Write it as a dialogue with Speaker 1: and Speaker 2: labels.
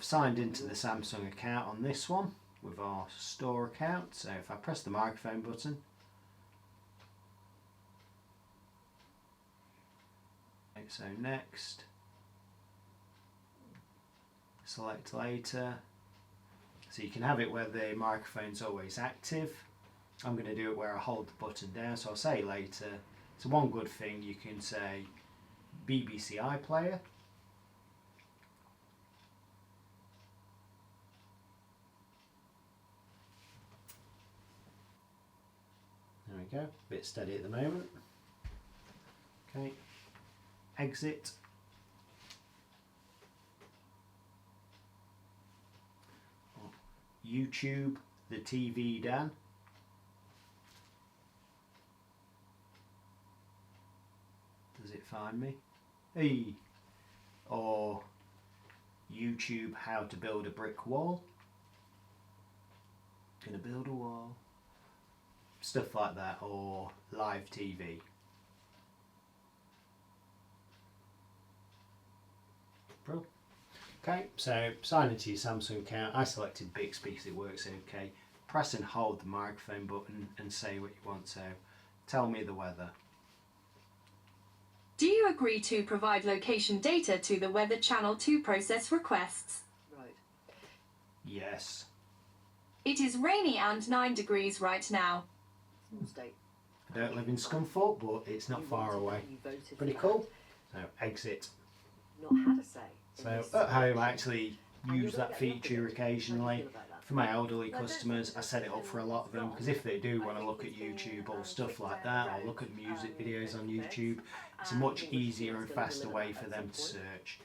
Speaker 1: I've signed into the Samsung account on this one with our store account. So if I press the microphone button, so next, select later. So you can have it where the microphone's always active. I'm going to do it where I hold the button down, so I'll say later. So one good thing, you can say BBC iPlayer. There we go, a bit steady at the moment. Okay, exit. YouTube, the TV Dan. Does it find me? Hey! Or YouTube, how to build a brick wall. Gonna build a wall. Stuff like that, or live TV. Bro. Okay, so sign into your Samsung account. I selected Bixby because it works okay. Press and hold the microphone button and say what you want. So, tell me the weather.
Speaker 2: Do you agree to provide location data to the Weather Channel to process requests?
Speaker 3: Right.
Speaker 1: Yes.
Speaker 2: It is rainy and 9 degrees right now.
Speaker 3: Small state.
Speaker 1: I don't live in Scunthorpe, but it's not far away. Pretty cool. So, exit.
Speaker 3: Not had a say.
Speaker 1: So at home I actually use that feature occasionally. For my elderly customers, I set it up for a lot of them because if they do want to look at YouTube or stuff like that, or look at music videos on YouTube, it's a much easier and faster way for them to search.